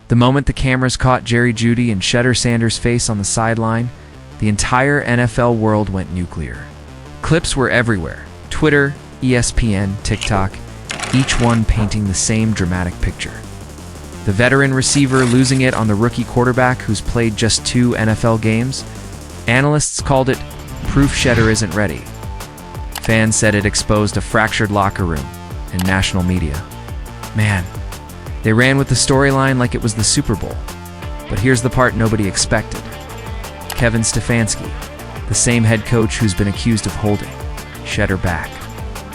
The moment the cameras caught Jeudy and Shedeur Sanders' face on the sideline, the entire NFL world went nuclear. Clips were everywhere: Twitter, ESPN, TikTok, each one painting the same dramatic picture. The veteran receiver losing it on the rookie quarterback who's played just 2 NFL games. Analysts called it proof Shedeur isn't ready. Fans said it exposed a fractured locker room, and national media. Man, they ran with the storyline like it was the Super Bowl. But here's the part nobody expected. Kevin Stefanski, the same head coach who's been accused of holding Shedeur back,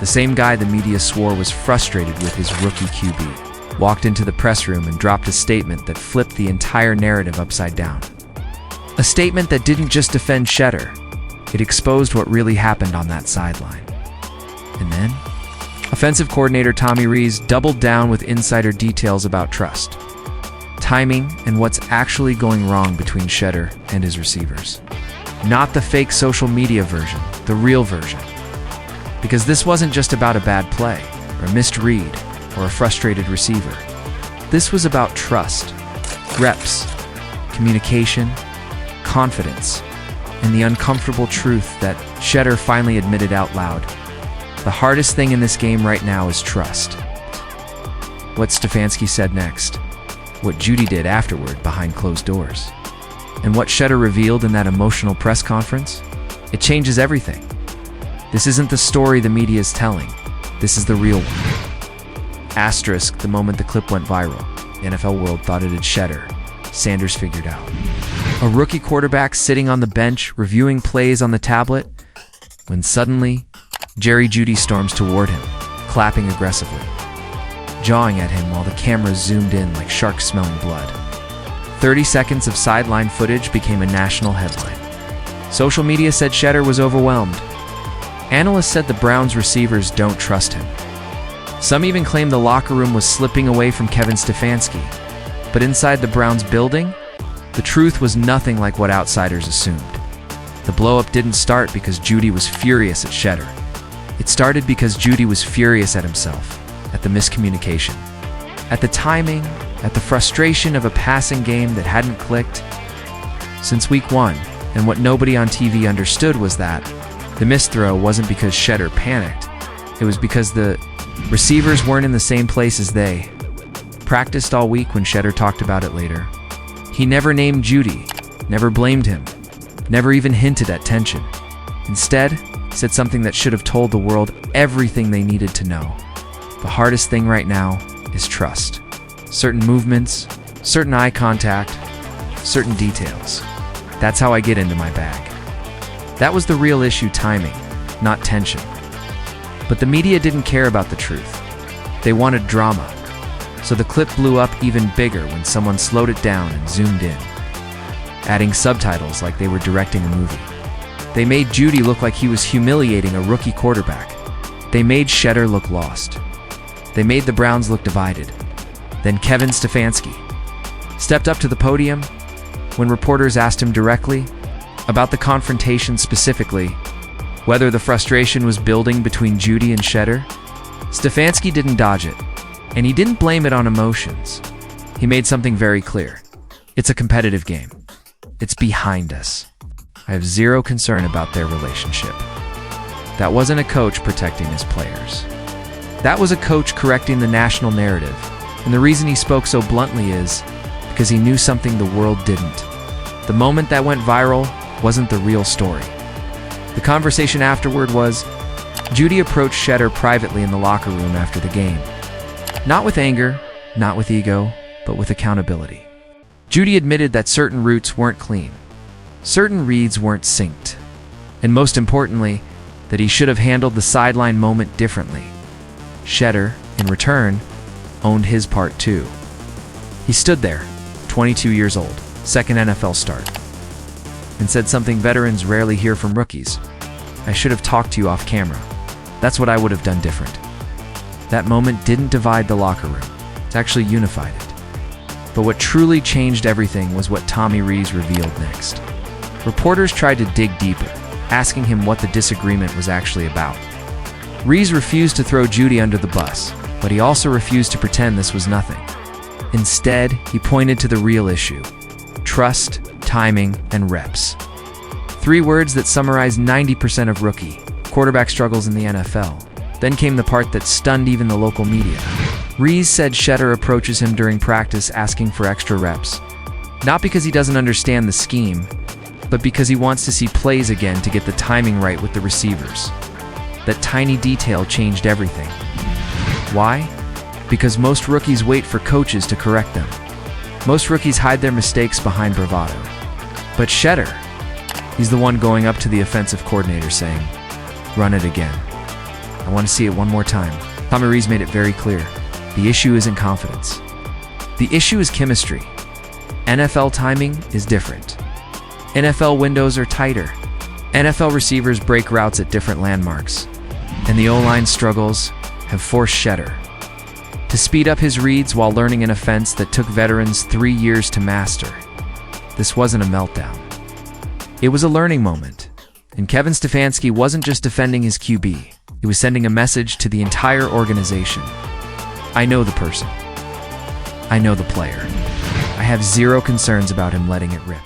the same guy the media swore was frustrated with his rookie QB, walked into the press room and dropped a statement that flipped the entire narrative upside down. A statement that didn't just defend Shedeur, it exposed what really happened on that sideline. And then, offensive coordinator Rees doubled down with insider details about trust, timing, and what's actually going wrong between Shedeur and his receivers. Not the fake social media version, the real version. Because this wasn't just about a bad play, or a missed read, or a frustrated receiver. This was about trust, reps, communication, confidence, and the uncomfortable truth that Shedeur finally admitted out loud. The hardest thing in this game right now is trust. What Stefanski said next, what Jeudy did afterward behind closed doors, and what Shedeur revealed in that emotional press conference, it changes everything. This isn't the story the media is telling. This is the real one. Asterisk the moment the clip went viral. The NFL world thought it had Shedeur. Sanders figured out. A rookie quarterback sitting on the bench reviewing plays on the tablet, when suddenly, Jeudy storms toward him, clapping aggressively, jawing at him while the cameras zoomed in like sharks smelling blood. 30 seconds of sideline footage became a national headline. Social media said Shedeur was overwhelmed. Analysts said the Browns receivers don't trust him. Some even claimed the locker room was slipping away from Kevin Stefanski. But inside the Browns building, the truth was nothing like what outsiders assumed. The blow-up didn't start because Jeudy was furious at Shedeur. It started because Jeudy was furious at himself, at the miscommunication, at the timing, at the frustration of a passing game that hadn't clicked since week 1. And what nobody on TV understood was that the missed throw wasn't because Shedeur panicked. It was because the receivers weren't in the same place as they practiced all week. When Shedeur talked about it later, he never named Jeudy, never blamed him, never even hinted at tension. Instead, said something that should have told the world everything they needed to know. The hardest thing right now is trust. Certain movements, certain eye contact, certain details. That's how I get into my bag. That was the real issue, timing, not tension. But the media didn't care about the truth. They wanted drama. So the clip blew up even bigger when someone slowed it down and zoomed in, adding subtitles like they were directing a movie. They made Jeudy look like he was humiliating a rookie quarterback. They made Shedeur look lost. They made the Browns look divided. Then Kevin Stefanski stepped up to the podium when reporters asked him directly about the confrontation, specifically whether the frustration was building between Jeudy and Shedeur. Stefanski didn't dodge it, and he didn't blame it on emotions. He made something very clear. It's a competitive game. It's behind us. I have zero concern about their relationship. That wasn't a coach protecting his players. That was a coach correcting the national narrative. And the reason he spoke so bluntly is because he knew something the world didn't. The moment that went viral wasn't the real story. The conversation afterward was, Jeudy approached Shedeur privately in the locker room after the game. Not with anger, not with ego, but with accountability. Jeudy admitted that certain routes weren't clean. Certain reads weren't synced. And most importantly, that he should have handled the sideline moment differently. Shedeur, in return, owned his part too. He stood there, 22 years old, second NFL start, and said something veterans rarely hear from rookies. I should have talked to you off camera. That's what I would have done different. That moment didn't divide the locker room. It actually unified it. But what truly changed everything was what Rees revealed next. Reporters tried to dig deeper, asking him what the disagreement was actually about. Rees refused to throw Jeudy under the bus, but he also refused to pretend this was nothing. Instead, he pointed to the real issue: trust, timing, and reps. 3 words that summarize 90% of rookie quarterback struggles in the NFL. Then came the part that stunned even the local media. Rees said Shedeur approaches him during practice asking for extra reps, not because he doesn't understand the scheme, but because he wants to see plays again to get the timing right with the receivers. That tiny detail changed everything. Why? Because most rookies wait for coaches to correct them. Most rookies hide their mistakes behind bravado. But Shedeur, he's the one going up to the offensive coordinator saying, "Run it again. I want to see it one more time." Tommy Rees made it very clear. The issue isn't confidence. The issue is chemistry. NFL timing is different. NFL windows are tighter. NFL receivers break routes at different landmarks. And the O-line struggles have forced Shedeur to speed up his reads while learning an offense that took veterans 3 years to master. This wasn't a meltdown. It was a learning moment. And Kevin Stefanski wasn't just defending his QB. He was sending a message to the entire organization. I know the person. I know the player. I have zero concerns about him letting it rip.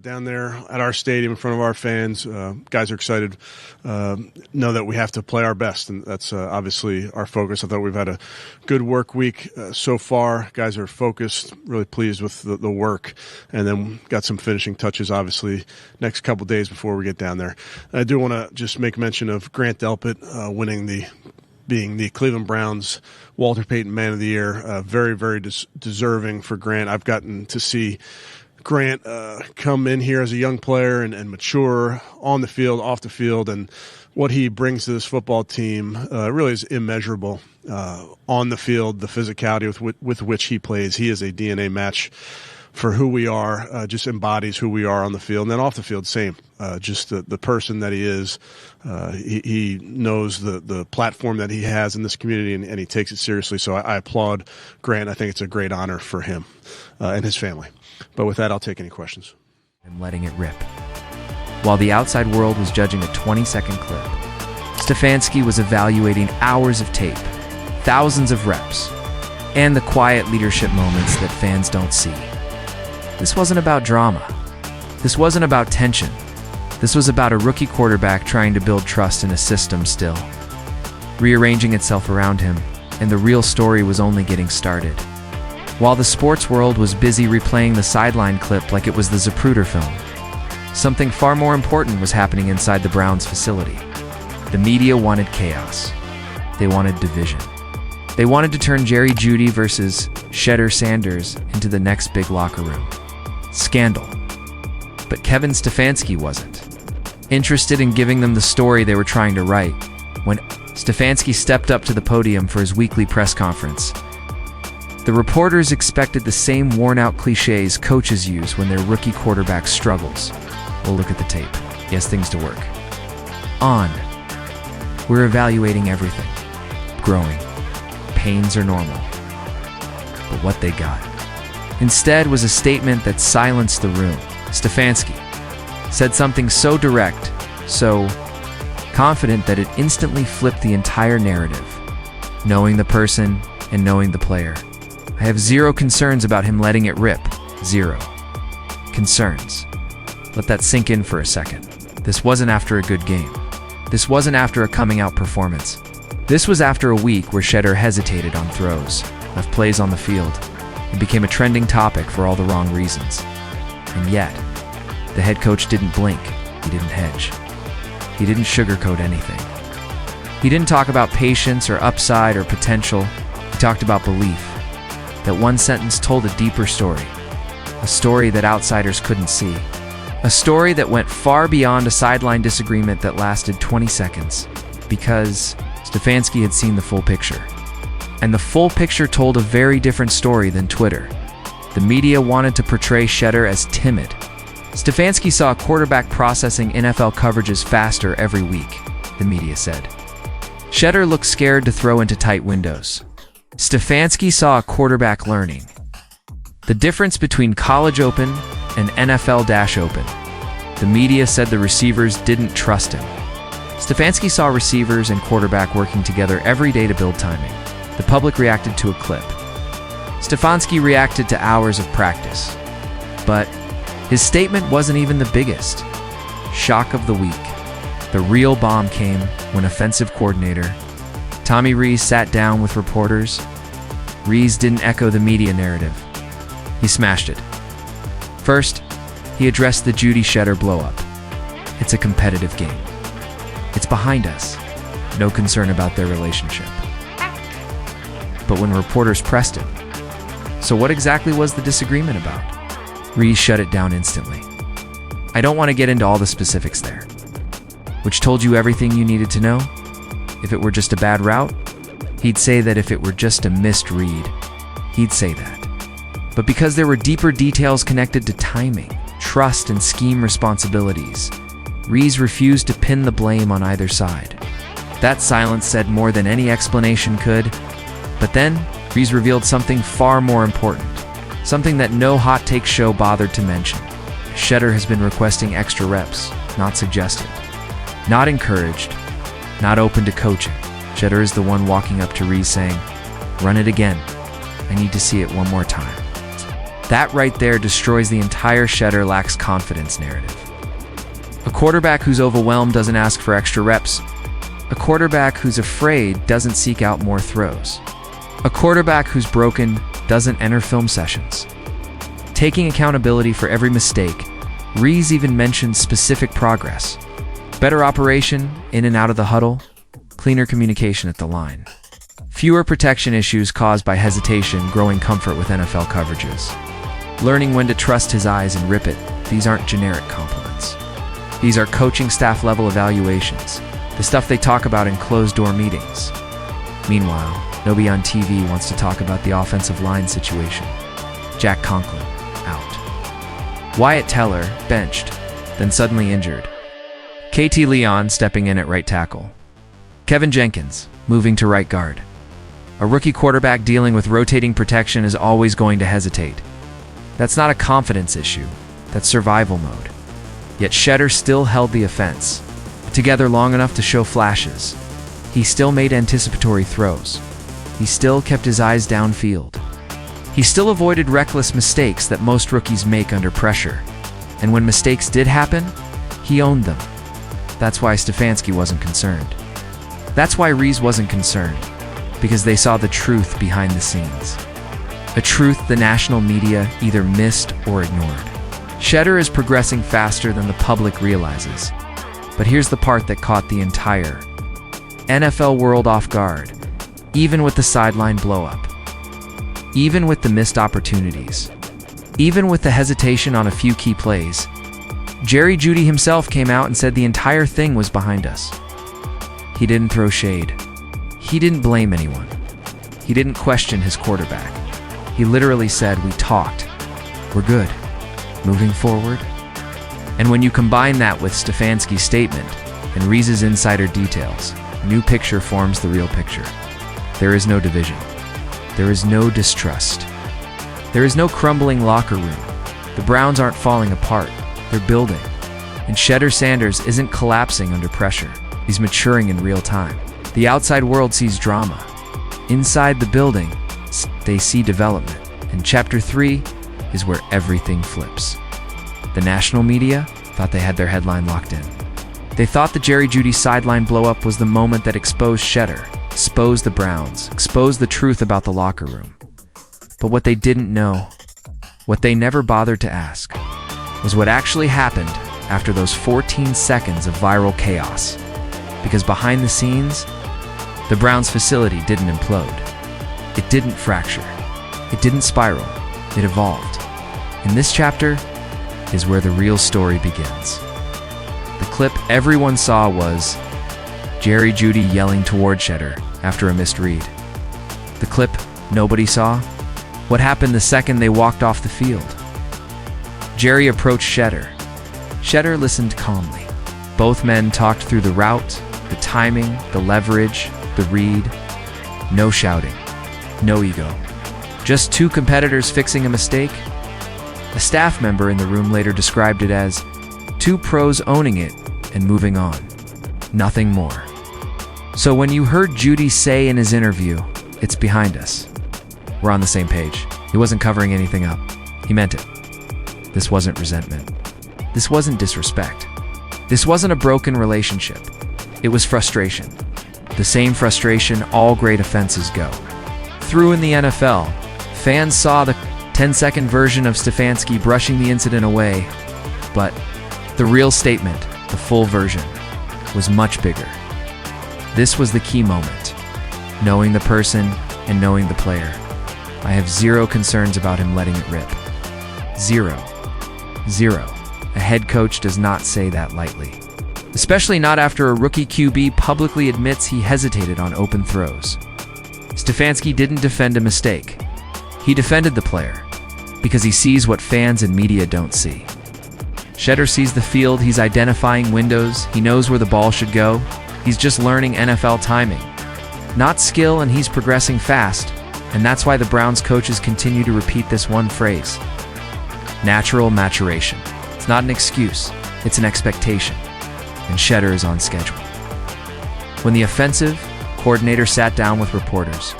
Down there at our stadium in front of our fans, guys are excited, know that we have to play our best, and that's obviously our focus. I thought we've had a good work week so far. Guys are focused, really pleased with the work, and then got some finishing touches, obviously, next couple days before we get down there. I do want to just make mention of Grant Delpit being the Cleveland Browns Walter Payton Man of the Year. Very, very deserving for Grant. I've gotten to see Grant come in here as a young player and mature on the field, off the field, and what he brings to this football team really is immeasurable. On the field, the physicality with which he plays, he is a DNA match for who we are, just embodies who we are on the field. And then off the field, same. Just the person that he is. He knows the platform that he has in this community, and he takes it seriously. So I applaud Grant. I think it's a great honor for him and his family. But with that, I'll take any questions. And letting it rip. While the outside world was judging a 20-second clip, Stefanski was evaluating hours of tape, thousands of reps, and the quiet leadership moments that fans don't see. This wasn't about drama. This wasn't about tension. This was about a rookie quarterback trying to build trust in a system still rearranging itself around him, and the real story was only getting started. While the sports world was busy replaying the sideline clip like it was the Zapruder film, something far more important was happening inside the Browns facility. The media wanted chaos. They wanted division. They wanted to turn Jerry Jeudy versus Shedeur Sanders into the next big locker room scandal. But Kevin Stefanski wasn't interested in giving them the story they were trying to write. When Stefanski stepped up to the podium for his weekly press conference, the reporters expected the same worn-out cliches coaches use when their rookie quarterback struggles. We'll look at the tape. He has things to work on. We're evaluating everything. Growing. Pains are normal. But what they got instead was a statement that silenced the room. Stefanski said something so direct, so confident that it instantly flipped the entire narrative. Knowing the person and knowing the player, I have zero concerns about him letting it rip. Zero concerns. Let that sink in for a second. This wasn't after a good game. This wasn't after a coming-out performance. This was after a week where Shedeur hesitated on throws, left plays on the field, and became a trending topic for all the wrong reasons. And yet, the head coach didn't blink. He didn't hedge. He didn't sugarcoat anything. He didn't talk about patience or upside or potential. He talked about belief. That one sentence told a deeper story. A story that outsiders couldn't see. A story that went far beyond a sideline disagreement that lasted 20 seconds. Because Stefanski had seen the full picture. And the full picture told a very different story than Twitter. The media wanted to portray Shedeur as timid. Stefanski saw a quarterback processing NFL coverages faster every week, the media said. Shedeur looked scared to throw into tight windows. Stefanski saw a quarterback learning. The difference between college open and NFL-open. The media said the receivers didn't trust him. Stefanski saw receivers and quarterback working together every day to build timing. The public reacted to a clip. Stefanski reacted to hours of practice. But his statement wasn't even the biggest. Shock of the week. The real bomb came when offensive coordinator Tommy Rees sat down with reporters. Rees didn't echo the media narrative. He smashed it. First, he addressed the Jeudy Shedeur blow-up. It's a competitive game. It's behind us. No concern about their relationship. But when reporters pressed him, so what exactly was the disagreement about? Rees shut it down instantly. I don't want to get into all the specifics there. Which told you everything you needed to know? If it were just a bad route, he'd say that. If it were just a missed read, he'd say that. But because there were deeper details connected to timing, trust, and scheme responsibilities, Rees refused to pin the blame on either side. That silence said more than any explanation could. But then, Rees revealed something far more important, something that no hot take show bothered to mention. Shedeur has been requesting extra reps, not suggested, not encouraged, not open to coaching. Shedeur is the one walking up to Rees saying, "Run it again. I need to see it one more time." That right there destroys the entire Shedeur lacks confidence narrative. A quarterback who's overwhelmed doesn't ask for extra reps. A quarterback who's afraid doesn't seek out more throws. A quarterback who's broken doesn't enter film sessions. Taking accountability for every mistake, Rees even mentions specific progress. Better operation, in and out of the huddle, cleaner communication at the line. Fewer protection issues caused by hesitation, growing comfort with NFL coverages. Learning when to trust his eyes and rip it. These aren't generic compliments. These are coaching staff level evaluations, the stuff they talk about in closed-door meetings. Meanwhile, nobody on TV wants to talk about the offensive line situation. Jack Conklin, out. Wyatt Teller, benched, then suddenly injured. KT Leon stepping in at right tackle. Kevin Jenkins, moving to right guard. A rookie quarterback dealing with rotating protection is always going to hesitate. That's not a confidence issue, that's survival mode. Yet Shedeur still held the offense, together long enough to show flashes. He still made anticipatory throws. He still kept his eyes downfield. He still avoided reckless mistakes that most rookies make under pressure. And when mistakes did happen, he owned them. That's why Stefanski wasn't concerned. That's why Rees wasn't concerned, because they saw the truth behind the scenes. A truth the national media either missed or ignored. Shedeur is progressing faster than the public realizes. But here's the part that caught the entire NFL world off guard. Even with the sideline blow-up, even with the missed opportunities, even with the hesitation on a few key plays, Jeudy himself came out and said the entire thing was behind us. He didn't throw shade. He didn't blame anyone. He didn't question his quarterback. He literally said, "We talked. We're good. Moving forward." And when you combine that with Stefanski's statement and Rees' insider details, a new picture forms the real picture. There is no division. There is no distrust. There is no crumbling locker room. The Browns aren't falling apart. They're building. And Shedeur Sanders isn't collapsing under pressure. He's maturing in real time. The outside world sees drama. Inside the building, they see development. And Chapter 3 is where everything flips. The national media thought they had their headline locked in. They thought the Jerry Jeudy sideline blow-up was the moment that exposed Shedeur, exposed the Browns, exposed the truth about the locker room. But what they didn't know, what they never bothered to ask, was what actually happened after those 14 seconds of viral chaos. Because behind the scenes, the Browns facility didn't implode. It didn't fracture. It didn't spiral. It evolved. In this chapter is where the real story begins. The clip everyone saw was Jerry Jeudy yelling toward Shedeur after a missed read. The clip nobody saw? What happened the second they walked off the field? Jerry approached Shedeur. Shedeur listened calmly. Both men talked through the route, the timing, the leverage, the read. No shouting. No ego. Just two competitors fixing a mistake? A staff member in the room later described it as two pros owning it and moving on. Nothing more. So when you heard Jeudy say in his interview, "It's behind us," we're on the same page. He wasn't covering anything up. He meant it. This wasn't resentment. This wasn't disrespect. This wasn't a broken relationship. It was frustration. The same frustration all great offenses go through in the NFL. Fans saw the 10-second version of Stefanski brushing the incident away, but the real statement, the full version, was much bigger. This was the key moment. Knowing the person and knowing the player, I have zero concerns about him letting it rip. Zero. Zero. A head coach does not say that lightly. Especially not after a rookie QB publicly admits he hesitated on open throws. Stefanski didn't defend a mistake. He defended the player because he sees what fans and media don't see. Shedeur sees the field, he's identifying windows, he knows where the ball should go. He's just learning NFL timing. Not skill, and he's progressing fast, and that's why the Browns coaches continue to repeat this one phrase. Natural maturation. It's not an excuse, it's an expectation. And Shedeur is on schedule. When the offensive coordinator sat down with reporters,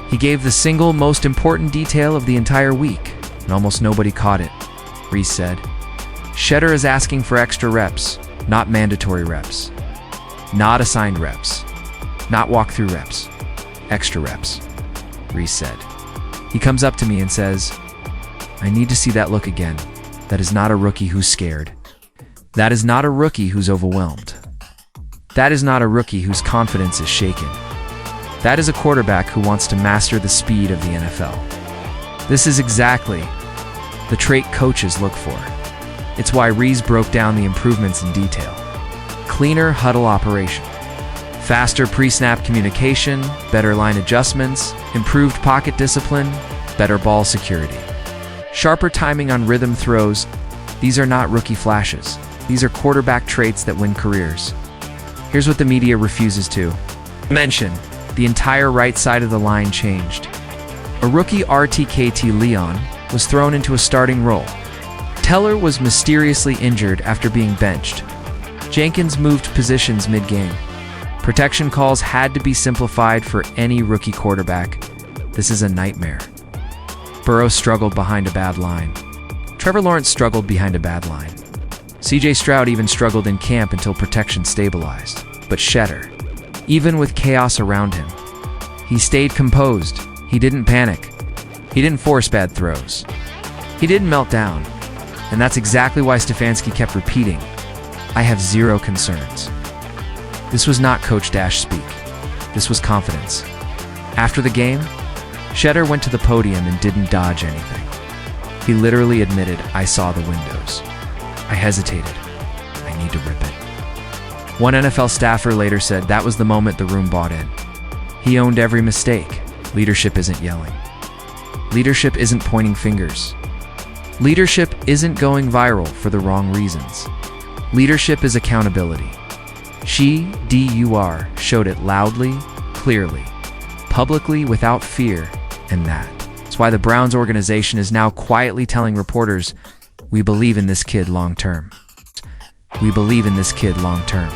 he gave the single most important detail of the entire week, and almost nobody caught it. Rees said, Shedeur is asking for extra reps, not mandatory reps. Not assigned reps. Not walkthrough reps. Extra reps, Rees said. He comes up to me and says, I need to see that look again. That is not a rookie who's scared. That is not a rookie who's overwhelmed. That is not a rookie whose confidence is shaken. That is a quarterback who wants to master the speed of the NFL. This is exactly the trait coaches look for. It's why Rees broke down the improvements in detail. Cleaner huddle operation. Faster pre-snap communication, better line adjustments, improved pocket discipline, better ball security. Sharper timing on rhythm throws. These are not rookie flashes. These are quarterback traits that win careers. Here's what the media refuses to mention. The entire right side of the line changed. A rookie RTKT Leon was thrown into a starting role. Teller was mysteriously injured after being benched. Jenkins moved positions mid-game. Protection calls had to be simplified for any rookie quarterback. This is a nightmare. Burrow struggled behind a bad line. Trevor Lawrence struggled behind a bad line. CJ Stroud even struggled in camp until protection stabilized. But Shedeur, even with chaos around him, he stayed composed. He didn't panic. He didn't force bad throws. He didn't melt down. And that's exactly why Stefanski kept repeating, I have zero concerns. This was not Coach Dash speak. This was confidence. After the game, Shedeur went to the podium and didn't dodge anything. He literally admitted, I saw the windows. I hesitated. I need to rip it. One NFL staffer later said that was the moment the room bought in. He owned every mistake. Leadership isn't yelling. Leadership isn't pointing fingers. Leadership isn't going viral for the wrong reasons. Leadership is accountability. Shedeur showed it loudly, clearly, publicly, without fear, and that's why the Browns organization is now quietly telling reporters, we believe in this kid long term. We believe in this kid long term.